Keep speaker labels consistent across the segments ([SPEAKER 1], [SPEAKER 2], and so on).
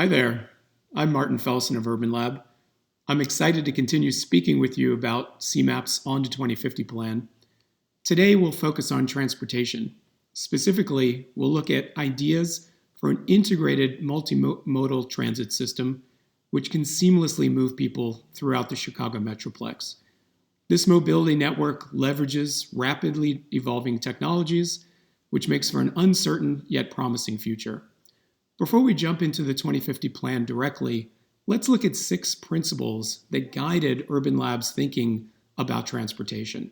[SPEAKER 1] Hi there. I'm Martin Felsen of UrbanLab. I'm excited to continue speaking with you about CMAP's On to 2050 plan. Today, we'll focus on transportation. Specifically, we'll look at ideas for an integrated multimodal transit system which can seamlessly move people throughout the Chicago Metroplex. This mobility network leverages rapidly evolving technologies, which makes for an uncertain yet promising future. Before we jump into the 2050 plan directly, let's look at 6 principles that guided UrbanLab's thinking about transportation.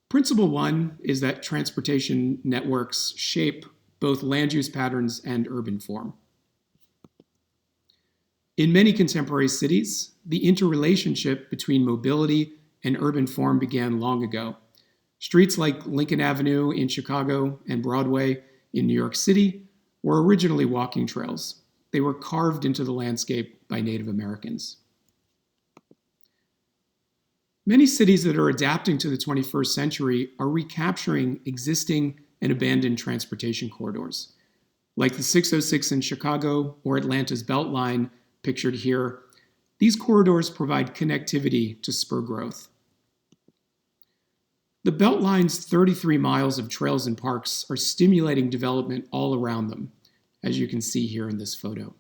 [SPEAKER 1] Principle 1 is that transportation networks shape both land use patterns and urban form. In many contemporary cities, the interrelationship between mobility and urban form began long ago. Streets like Lincoln Avenue in Chicago and Broadway in New York City were originally walking trails. They were carved into the landscape by Native Americans. Many cities that are adapting to the 21st century are recapturing existing and abandoned transportation corridors. Like the 606 in Chicago or Atlanta's Beltline, pictured here, these corridors provide connectivity to spur growth. The Beltline's 33 miles of trails and parks are stimulating development all around them, as you can see here in this photo.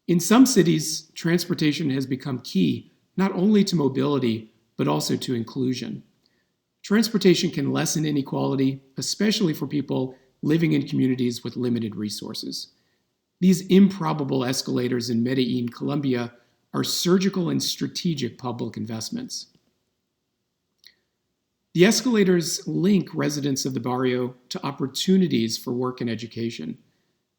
[SPEAKER 1] In some cities, transportation has become key not only to mobility, but also to inclusion. Transportation can lessen inequality, especially for people living in communities with limited resources. These improbable escalators in Medellin, Colombia, are surgical and strategic public investments. The escalators link residents of the barrio to opportunities for work and education.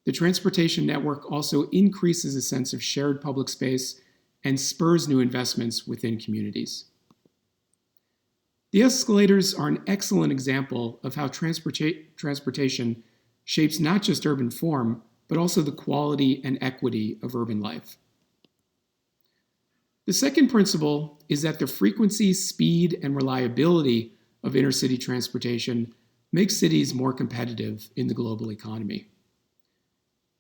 [SPEAKER 1] The transportation network also increases a sense of shared public space and spurs new investments within communities. The escalators are an excellent example of how transportation shapes not just urban form, but also the quality and equity of urban life. The second principle is that the frequency, speed, and reliability of intercity transportation makes cities more competitive in the global economy.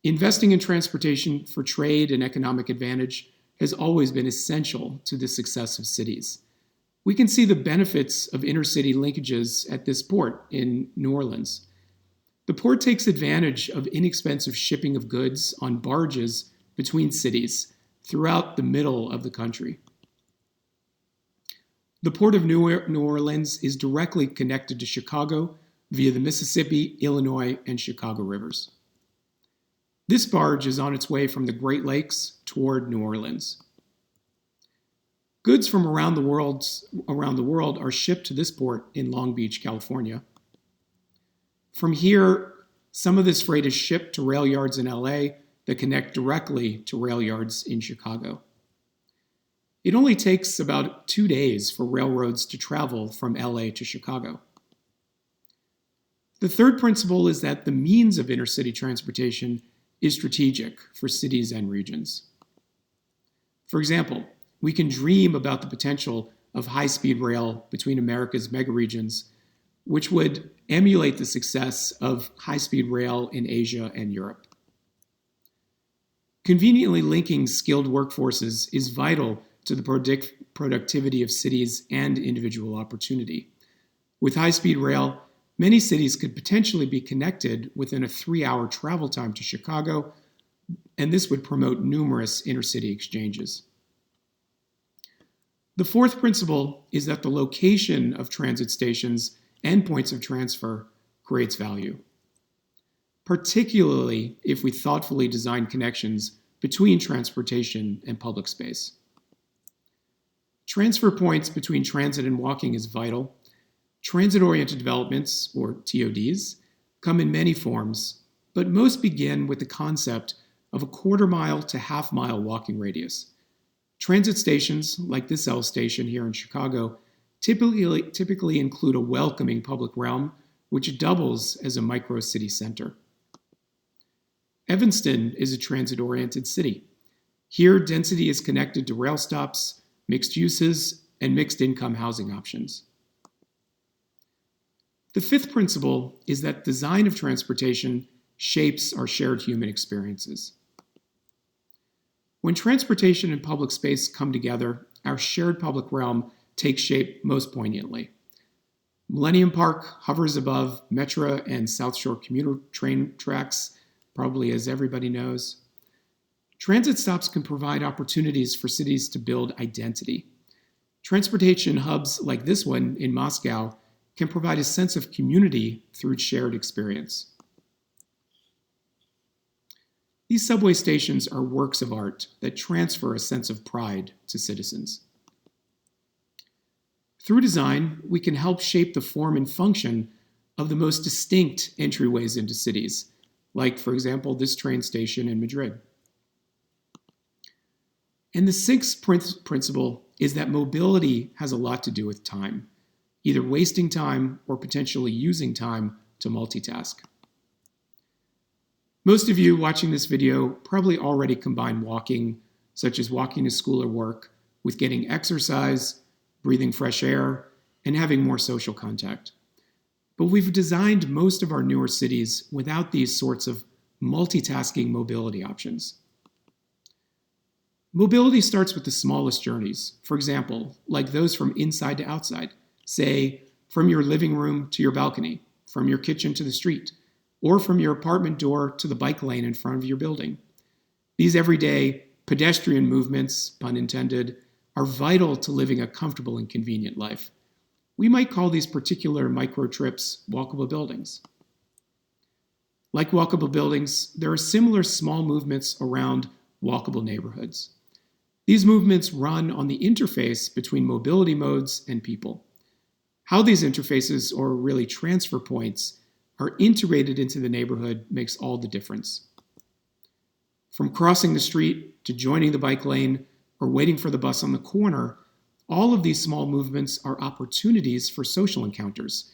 [SPEAKER 1] Investing in transportation for trade and economic advantage has always been essential to the success of cities. We can see the benefits of intercity linkages at this port in New Orleans. The port takes advantage of inexpensive shipping of goods on barges between cities throughout the middle of the country. The Port of New Orleans is directly connected to Chicago via the Mississippi, Illinois, and Chicago rivers. This barge is on its way from the Great Lakes toward New Orleans. Goods from around the world are shipped to this port in Long Beach, California. From here, some of this freight is shipped to rail yards in LA that connect directly to rail yards in Chicago. It only takes about 2 days for railroads to travel from LA to Chicago. The third principle is that the means of intercity transportation is strategic for cities and regions. For example, we can dream about the potential of high-speed rail between America's megaregions, which would emulate the success of high-speed rail in Asia and Europe. Conveniently linking skilled workforces is vital to the productivity of cities and individual opportunity. With high-speed rail, many cities could potentially be connected within a 3-hour travel time to Chicago, and this would promote numerous intercity exchanges. The fourth principle is that the location of transit stations and points of transfer creates value, particularly if we thoughtfully design connections between transportation and public space. Transfer points between transit and walking is vital. Transit-oriented developments, or TODs, come in many forms, but most begin with the concept of a quarter-mile to half-mile walking radius. Transit stations, like this L station here in Chicago, typically include a welcoming public realm, which doubles as a micro-city center. Evanston is a transit-oriented city. Here, density is connected to rail stops, mixed uses, and mixed-income housing options. The fifth principle is that design of transportation shapes our shared human experiences. When transportation and public space come together, our shared public realm takes shape most poignantly. Millennium Park hovers above Metra and South Shore commuter train tracks, probably as everybody knows. Transit stops can provide opportunities for cities to build identity. Transportation hubs like this one in Moscow can provide a sense of community through shared experience. These subway stations are works of art that transfer a sense of pride to citizens. Through design, we can help shape the form and function of the most distinct entryways into cities, like, for example, this train station in Madrid. And the sixth principle is that mobility has a lot to do with time, either wasting time or potentially using time to multitask. Most of you watching this video probably already combine walking, such as walking to school or work, with getting exercise, breathing fresh air, and having more social contact. But we've designed most of our newer cities without these sorts of multitasking mobility options. Mobility starts with the smallest journeys, for example, like those from inside to outside, say, from your living room to your balcony, from your kitchen to the street, or from your apartment door to the bike lane in front of your building. These everyday pedestrian movements, pun intended, are vital to living a comfortable and convenient life. We might call these particular micro trips walkable buildings. Like walkable buildings, there are similar small movements around walkable neighborhoods. These movements run on the interface between mobility modes and people. How these interfaces, or really transfer points, are integrated into the neighborhood makes all the difference. From crossing the street to joining the bike lane or waiting for the bus on the corner, all of these small movements are opportunities for social encounters,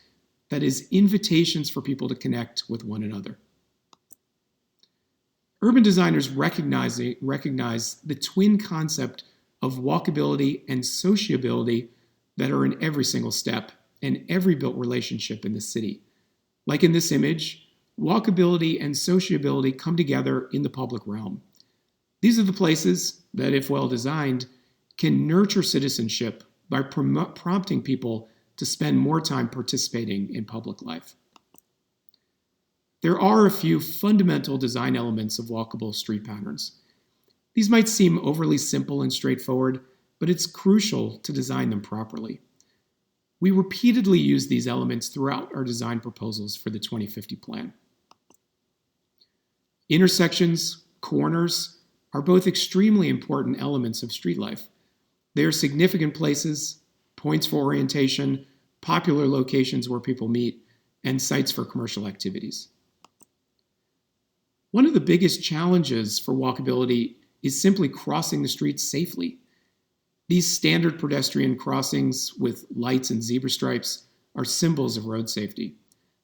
[SPEAKER 1] that is, invitations for people to connect with one another. Urban designers recognize the twin concept of walkability and sociability that are in every single step and every built relationship in the city. Like in this image, walkability and sociability come together in the public realm. These are the places that, if well designed, can nurture citizenship by prompting people to spend more time participating in public life. There are a few fundamental design elements of walkable street patterns. These might seem overly simple and straightforward, but it's crucial to design them properly. We repeatedly use these elements throughout our design proposals for the 2050 plan. Intersections, corners, are both extremely important elements of street life. They are significant places, points for orientation, popular locations where people meet, and sites for commercial activities. One of the biggest challenges for walkability is simply crossing the streets safely. These standard pedestrian crossings with lights and zebra stripes are symbols of road safety.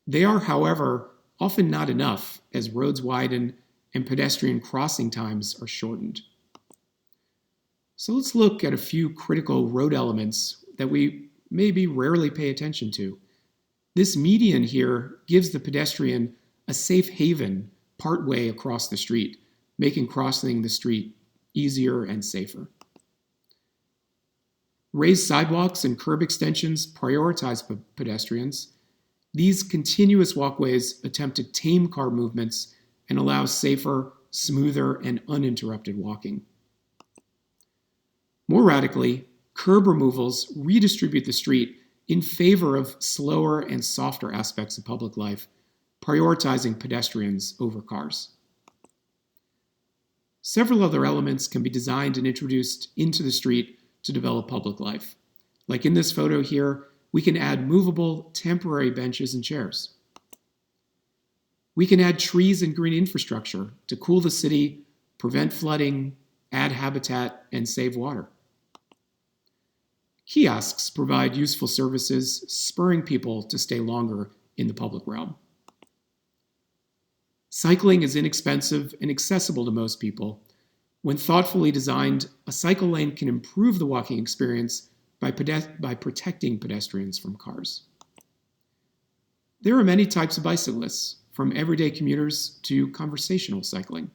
[SPEAKER 1] They are, however, often not enough as roads widen and pedestrian crossing times are shortened. So let's look at a few critical road elements that we maybe rarely pay attention to. This median here gives the pedestrian a safe haven partway across the street, making crossing the street easier and safer. Raised sidewalks and curb extensions prioritize pedestrians. These continuous walkways attempt to tame car movements and allow safer, smoother, and uninterrupted walking. More radically, curb removals redistribute the street in favor of slower and softer aspects of public life, prioritizing pedestrians over cars. Several other elements can be designed and introduced into the street to develop public life. Like in this photo here, we can add movable temporary benches and chairs. We can add trees and green infrastructure to cool the city, prevent flooding, add habitat, and save water. Kiosks provide useful services, spurring people to stay longer in the public realm. Cycling is inexpensive and accessible to most people. When thoughtfully designed, a cycle lane can improve the walking experience by protecting pedestrians from cars. There are many types of bicyclists, from everyday commuters to conversational cycling.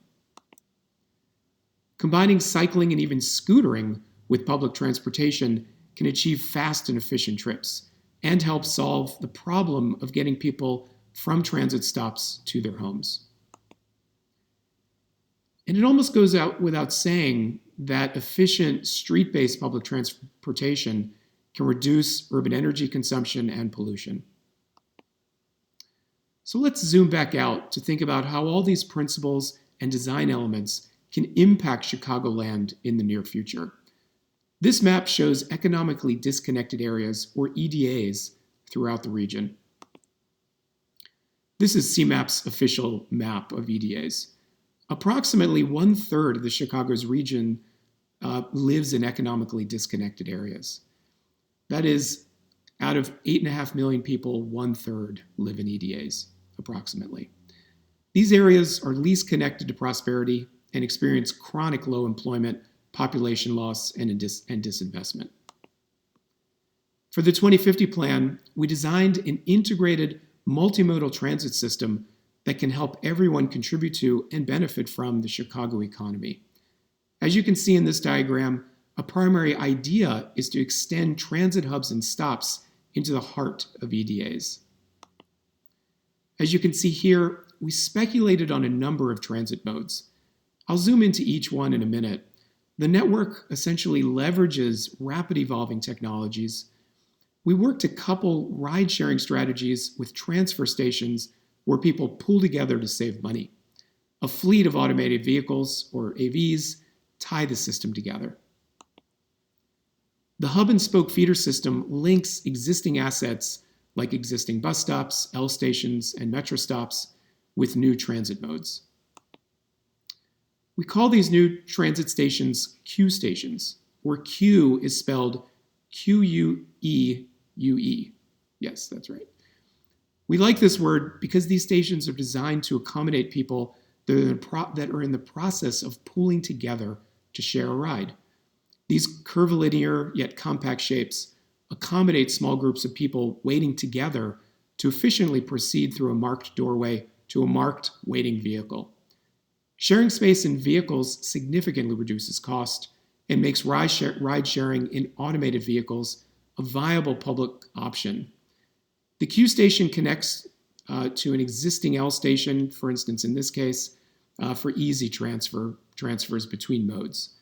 [SPEAKER 1] Combining cycling and even scootering with public transportation can achieve fast and efficient trips and help solve the problem of getting people from transit stops to their homes. And it almost goes out without saying that efficient street-based public transportation can reduce urban energy consumption and pollution. So let's zoom back out to think about how all these principles and design elements can impact Chicagoland in the near future. This map shows economically disconnected areas, or EDAs, throughout the region. This is CMAP's official map of EDAs. Approximately 1/3 of the Chicago's region lives in economically disconnected areas. That is, out of 8.5 million people, 1/3 live in EDAs, approximately. These areas are least connected to prosperity and experience chronic low employment, population loss, and disinvestment. For the 2050 plan, we designed an integrated multimodal transit system that can help everyone contribute to and benefit from the Chicago economy. As you can see in this diagram, a primary idea is to extend transit hubs and stops into the heart of EDAs. As you can see here, we speculated on a number of transit modes. I'll zoom into each one in a minute. The network essentially leverages rapid evolving technologies. We work to couple ride-sharing strategies with transfer stations where people pool together to save money. A fleet of automated vehicles, or AVs, tie the system together. The hub and spoke feeder system links existing assets like existing bus stops, L stations, and metro stops with new transit modes. We call these new transit stations Q stations, where Q is spelled Q-U-E-U-E. Yes, that's right. We like this word because these stations are designed to accommodate people that are in the process of pooling together to share a ride. These curvilinear yet compact shapes accommodate small groups of people waiting together to efficiently proceed through a marked doorway to a marked waiting vehicle. Sharing space in vehicles significantly reduces cost and makes ride sharing in automated vehicles a viable public option. The Q station connects to an existing L station, for instance, in this case, for easy transfers between modes.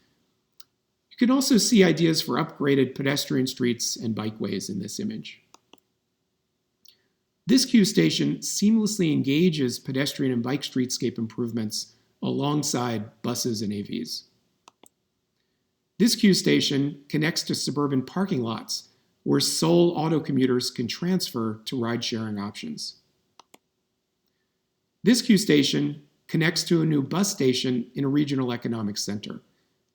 [SPEAKER 1] You can also see ideas for upgraded pedestrian streets and bikeways in this image. This Q station seamlessly engages pedestrian and bike streetscape improvements alongside buses and AVs. This Q station connects to suburban parking lots where sole auto commuters can transfer to ride-sharing options. This Q station connects to a new bus station in a regional economic center.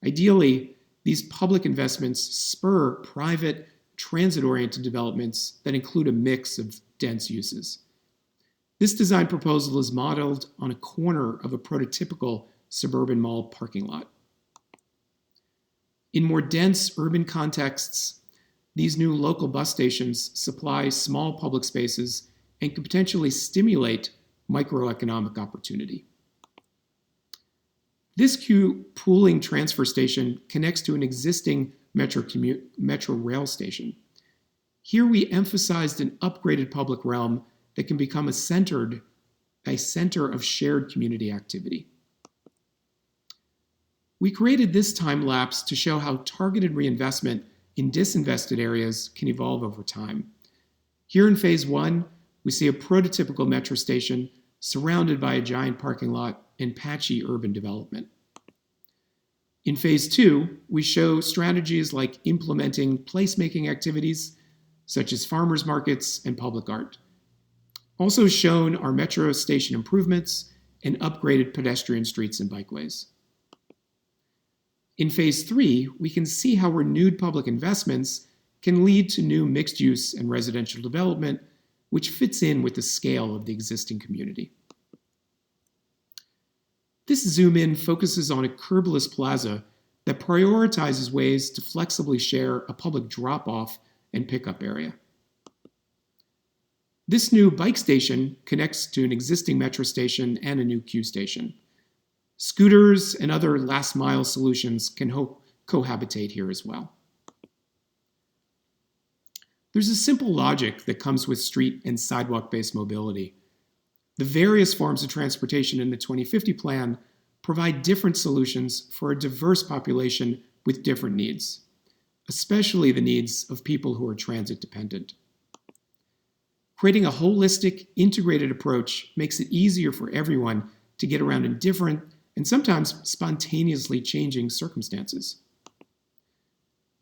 [SPEAKER 1] Ideally, these public investments spur private, transit-oriented developments that include a mix of dense uses. This design proposal is modeled on a corner of a prototypical suburban mall parking lot. In more dense urban contexts, these new local bus stations supply small public spaces and could potentially stimulate microeconomic opportunity. This Q pooling transfer station connects to an existing metro rail station. Here we emphasized an upgraded public realm that can become a center of shared community activity. We created this time lapse to show how targeted reinvestment in disinvested areas can evolve over time. Here in phase 1, we see a prototypical metro station surrounded by a giant parking lot and patchy urban development. In phase 2, we show strategies like implementing placemaking activities such as farmers markets and public art. Also shown are metro station improvements and upgraded pedestrian streets and bikeways. In phase 3, we can see how renewed public investments can lead to new mixed use and residential development, which fits in with the scale of the existing community. This zoom in focuses on a curbless plaza that prioritizes ways to flexibly share a public drop-off and pickup area. This new bike station connects to an existing metro station and a new Q station. Scooters and other last-mile solutions can cohabitate here as well. There's a simple logic that comes with street and sidewalk-based mobility. The various forms of transportation in the 2050 plan provide different solutions for a diverse population with different needs, especially the needs of people who are transit dependent. Creating a holistic, integrated approach makes it easier for everyone to get around in different and sometimes spontaneously changing circumstances.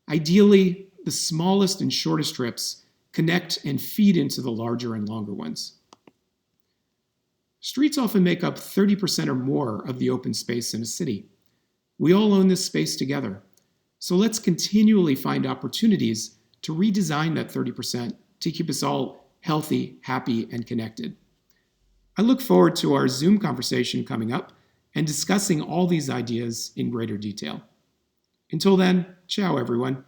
[SPEAKER 1] Ideally, the smallest and shortest trips connect and feed into the larger and longer ones. Streets often make up 30% or more of the open space in a city. We all own this space together, so let's continually find opportunities to redesign that 30% to keep us all healthy, happy, and connected. I look forward to our Zoom conversation coming up and discussing all these ideas in greater detail. Until then, ciao everyone.